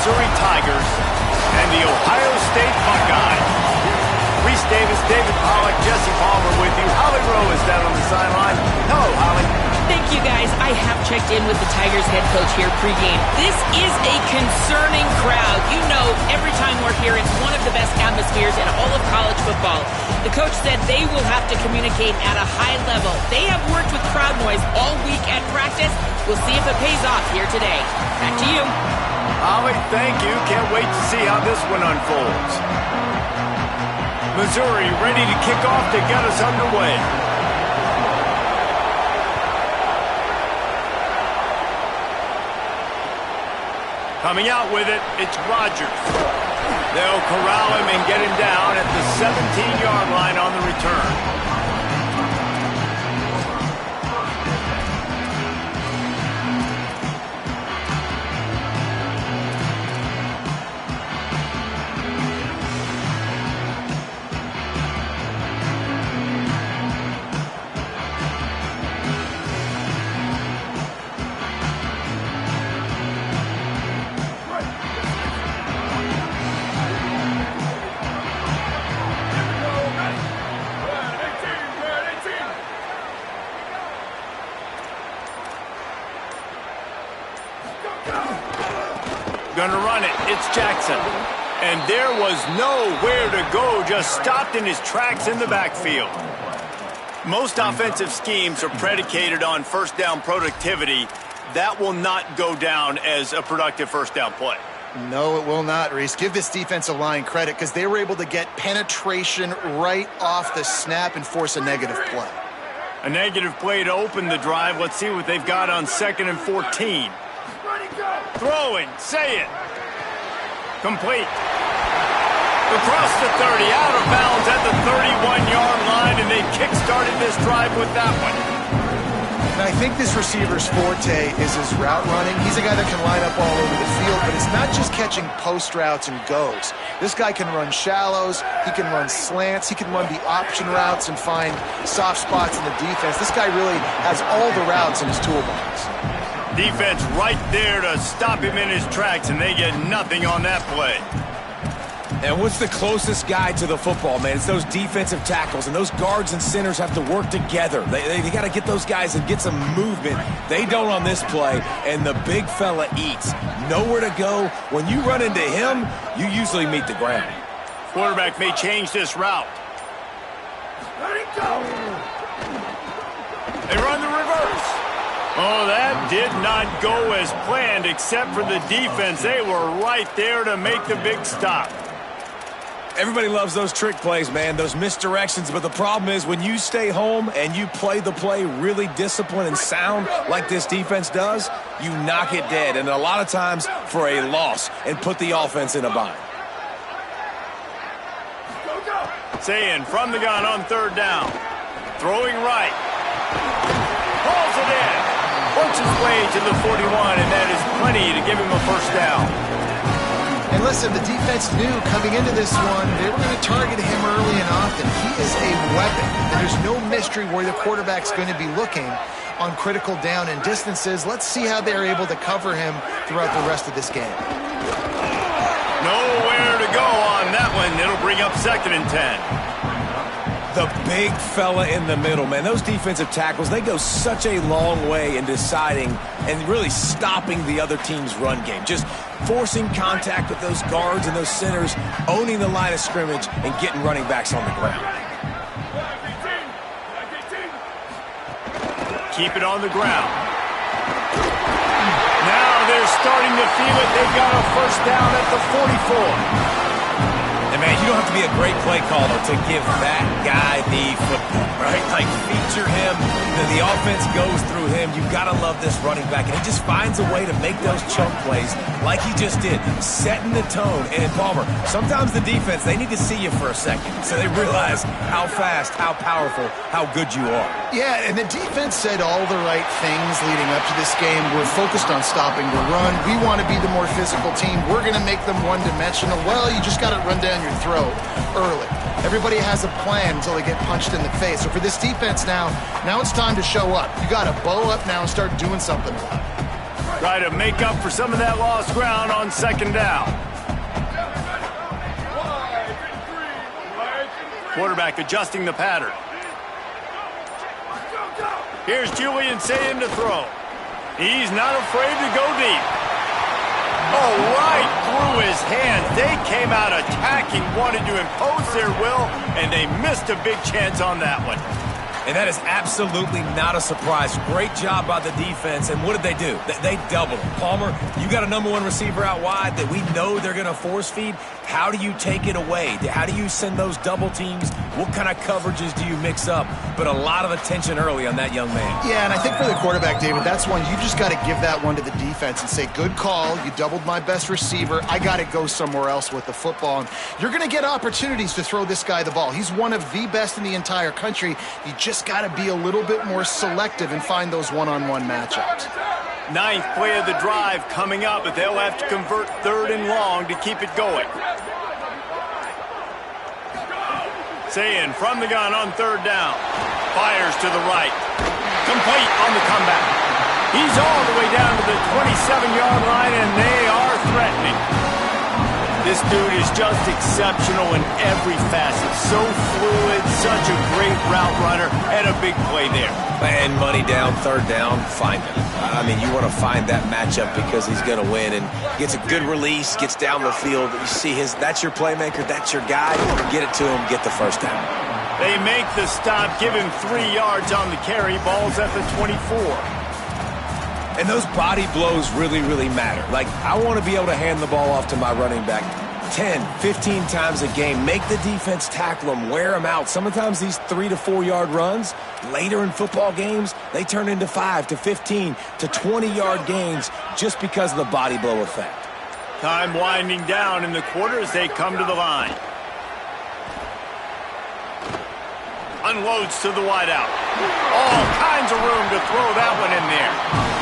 Missouri Tigers and the Ohio State Buckeyes. Reese Davis, David Pollack, Jesse Palmer with you. Holly Rowe is down on the sideline. Hello, Holly. Thank you, guys. I have checked in with the Tigers head coach here pregame. This is a concerning crowd. You know, every time we're here, it's one of the best atmospheres in all of college football. The coach said they will have to communicate at a high level. They have worked with crowd noise all week at practice. We'll see if it pays off here today. Back to you. Holly, thank you. Can't wait to see how this one unfolds. Missouri ready to kick off to get us underway. Coming out with it, it's Rogers. They'll corral him and get him down at the 17-yard line on the return. Gonna run it. It's Jackson. And there was nowhere to go, just stopped in his tracks in the backfield. Most offensive schemes are predicated on first down productivity. That will not go down as a productive first down play. No, it will not, Reese. Give this defensive line credit because they were able to get penetration right off the snap and force a negative play. A negative play to open the drive. Let's see what they've got on 2nd and 14. Throwing, say it. Complete. Across the 30, out of bounds at the 31-yard line, and they kick-started this drive with that one. And I think this receiver's forte is his route running. He's a guy that can line up all over the field, but it's not just catching post routes and goes. This guy can run shallows, he can run slants, he can run the option routes and find soft spots in the defense. This guy really has all the routes in his toolbox. Defense right there to stop him in his tracks, and they get nothing on that play. And what's the closest guy to the football, man? It's those defensive tackles, and those guards and centers have to work together. They got to get those guys and get some movement. They don't on this play, and the big fella eats. Nowhere to go. When you run into him, you usually meet the ground. Quarterback may change this route. Let it go. They run the reverse. Oh, that did not go as planned, except for the defense. They were right there to make the big stop. Everybody loves those trick plays, man, those misdirections, but the problem is when you stay home and you play the play really disciplined and sound like this defense does, you knock it dead, and a lot of times for a loss, and put the offense in a bind. Sayin from the gun on 3rd down. Throwing right. Pulls it in. Works his way to the 41, and that is plenty to give him a first down. And listen, the defense knew coming into this one, they were going to target him early and often. He is a weapon, and there's no mystery where the quarterback's going to be looking on critical down and distances. Let's see how they're able to cover him throughout the rest of this game. Nowhere to go on that one. It'll bring up 2nd and 10. The big fella in the middle, man. Those defensive tackles, they go such a long way in deciding and really stopping the other team's run game. Just forcing contact with those guards and those centers, owning the line of scrimmage, and getting running backs on the ground. Keep it on the ground. Now they're starting to feel it. They've got a first down at the 44. And, man, you don't have to be a great play caller to give that guy the football, right? Like, feature him. The offense goes through him. You've got to love this running back. And he just finds a way to make those chunk plays like he just did, setting the tone. And, Palmer, sometimes the defense, they need to see you for a second so they realize how fast, how powerful, how good you are. Yeah, and the defense said all the right things leading up to this game. We're focused on stopping the run. We want to be the more physical team. We're going to make them one-dimensional. Well, you just got to run down your throat early. Everybody has a plan until they get punched in the face. So for this defense now it's time to show up. You got to bow up now and start doing something about it. Try to make up for some of that lost ground on second down. Quarterback adjusting the pattern. Here's Julian saying to throw. He's not afraid to go deep. Oh, right through his hands. They came out attacking, wanted to impose their will, and they missed a big chance on that one. And that is absolutely not a surprise. Great job by the defense. And what did they do? They doubled him. Palmer, you got a number one receiver out wide that we know they're going to force feed. How do you take it away? How do you send those double teams? What kind of coverages do you mix up? But a lot of attention early on that young man. Yeah, and I think for the quarterback, David, that's one you just got to give that one to the defense and say, good call. You doubled my best receiver. I got to go somewhere else with the football. And you're going to get opportunities to throw this guy the ball. He's one of the best in the entire country. You just got to be a little bit more selective and find those one-on-one matchups. Ninth play of the drive coming up, but they'll have to convert third and long to keep it going. Sayin from the gun on third down. Fires to the right. Complete on the comeback. He's all the way down to the 27-yard line, and they are threatening. This dude is just exceptional in every facet. So fluid, such a great route runner, and a big play there. And money down, third down, find him. I mean, you want to find that matchup because he's going to win and gets a good release, gets down the field. You see that's your playmaker, that's your guy. Get it to him, get the first down. They make the stop, give him 3 yards on the carry. Ball's at the 24. And those body blows really, really matter. Like, I want to be able to hand the ball off to my running back 10, 15 times a game. Make the defense tackle them, wear them out. Sometimes these 3 to 4 yard runs, later in football games, they turn into 5 to 15 to 20-yard gains just because of the body blow effect. Time winding down in the quarter as they come to the line. Unloads to the wideout. All kinds of room to throw that one in there.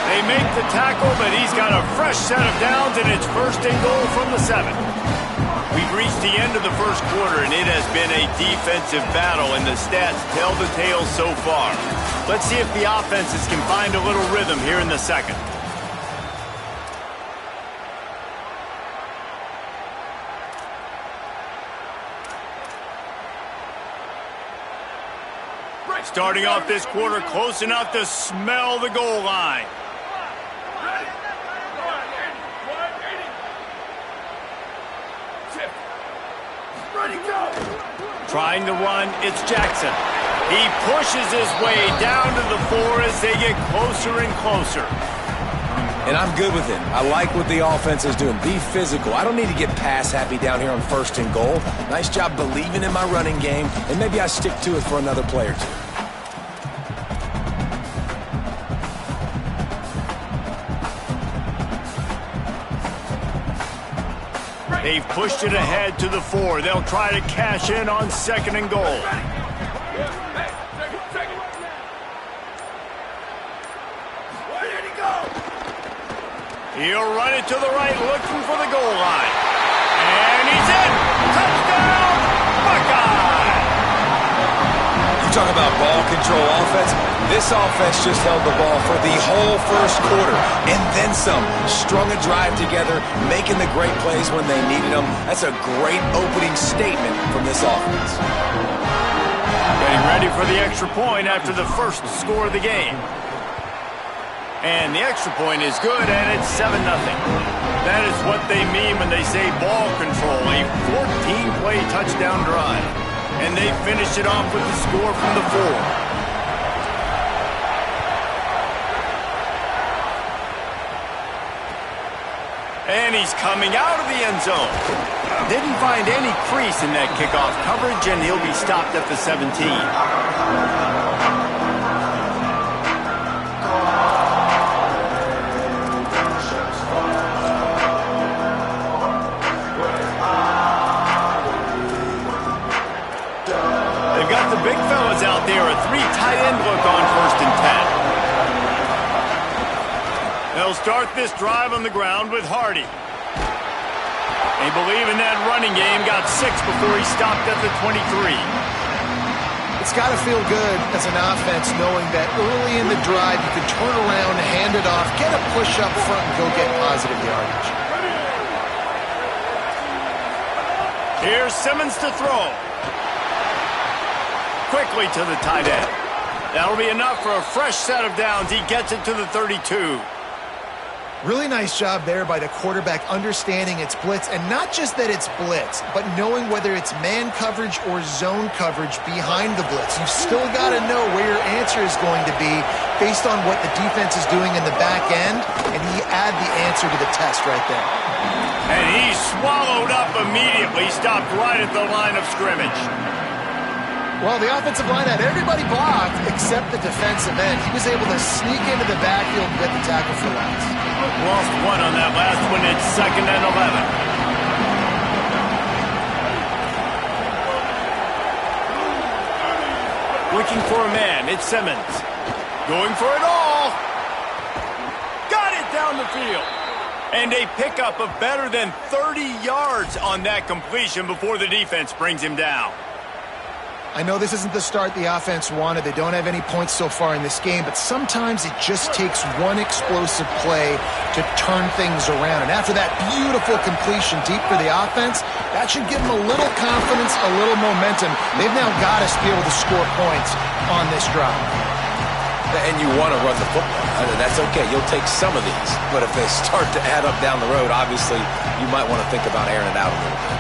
They make the tackle, but he's got a fresh set of downs, and it's first and goal from the 7. We've reached the end of the first quarter, and it has been a defensive battle, and the stats tell the tale so far. Let's see if the offenses can find a little rhythm here in the second. Starting off this quarter close enough to smell the goal line. Trying to run, it's Jackson. He pushes his way down to the 4 as they get closer and closer. And I'm good with it. I like what the offense is doing. Be physical. I don't need to get pass happy down here on first and goal. Nice job believing in my running game, and maybe I stick to it for another play or two. They've pushed it ahead to the 4. They'll try to cash in on second and goal. He'll run it to the right, looking for the goal line. And he's in! Touchdown! Buckeye! You talk about ball control offense. This offense just held the ball for the whole first quarter and then some. Strung a drive together, making the great plays when they needed them. That's a great opening statement from this offense. Getting ready for the extra point after the first score of the game. And the extra point is good, and it's 7-0. That is what they mean when they say ball control, a 14-play touchdown drive. And they finish it off with the score from the 4. And he's coming out of the end zone. Didn't find any crease in that kickoff coverage, and he'll be stopped at the 17. They've got the big fellas out there, a 3 tight end look on first and 10. They'll start this drive on the ground with Hardy. They believe in that running game, got 6 before he stopped at the 23. it's got to feel good as an offense knowing that early in the drive you can turn around, hand it off, get a push up front, and go get positive yardage. Here's Simmons to throw. Quickly to the tight end. That'll be enough for a fresh set of downs. He gets it to the 32. Really nice job there by the quarterback understanding it's blitz, and not just that it's blitz, but knowing whether it's man coverage or zone coverage behind the blitz. You've still got to know where your answer is going to be based on what the defense is doing in the back end, and he add the answer to the test right there. And he swallowed up immediately, stopped right at the line of scrimmage. Well, the offensive line had everybody blocked except the defensive end. He was able to sneak into the backfield and get the tackle for loss. Lost one on that last one. It's 2nd and 11. Looking for a man. It's Simmons. Going for it all. Got it down the field. And a pickup of better than 30 yards on that completion before the defense brings him down. I know this isn't the start the offense wanted. They don't have any points so far in this game, but sometimes it just takes one explosive play to turn things around. And after that beautiful completion deep for the offense, that should give them a little confidence, a little momentum. They've now got to be able to score points on this drive. And you want to run the football. That's okay. You'll take some of these. But if they start to add up down the road, obviously you might want to think about airing it out a little bit.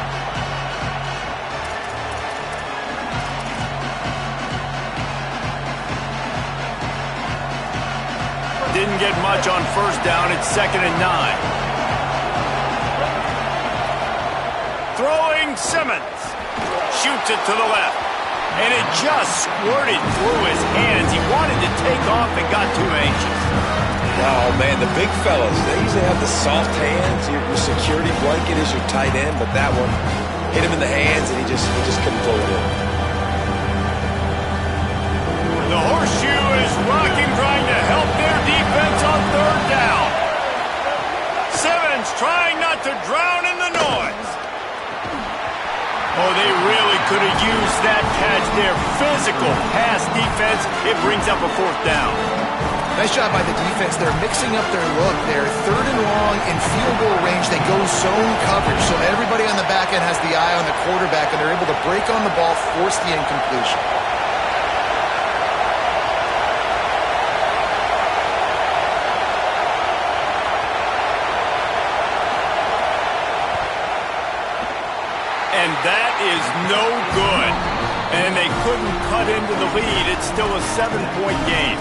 Didn't get much on first down. It's 2nd and 9. Throwing Simmons. Shoots it to the left. And it just squirted through his hands. He wanted to take off and got too anxious. Oh, man, the big fellas, they usually have the soft hands. Your security blanket is your tight end, but that one hit him in the hands, and he just couldn't pull it in. The horseshoe is rocking, trying to help their defense on 3rd down. Simmons trying not to drown in the noise. Oh, they really could have used that catch there. Physical pass defense. It brings up a 4th down. Nice job by the defense. They're mixing up their look. They're 3rd and long in field goal range. They go zone coverage, so everybody on the back end has the eye on the quarterback, and they're able to break on the ball, force the incompletion. And that is no good. And they couldn't cut into the lead. It's still a 7-point game.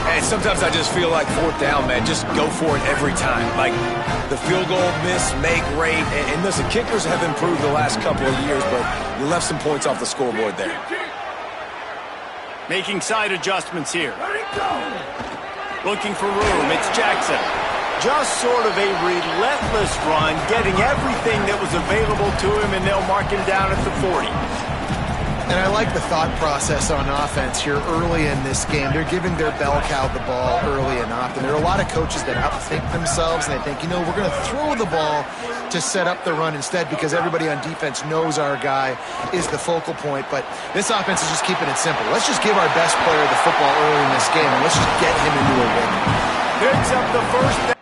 And sometimes I just feel like 4th down, man. Just go for it every time. Like the field goal miss, make rate. And listen, kickers have improved the last couple of years, but you left some points off the scoreboard there. Making side adjustments here. Looking for room. It's Jackson. Just sort of a relentless run, getting everything that was available to him, and they'll mark him down at the 40. And I like the thought process on offense here early in this game. They're giving their bell cow the ball early and often. There are a lot of coaches that outthink themselves, and they think, you know, we're going to throw the ball to set up the run instead because everybody on defense knows our guy is the focal point. But this offense is just keeping it simple. Let's just give our best player the football early in this game, and let's just get him into a win. Picks up the 1st down.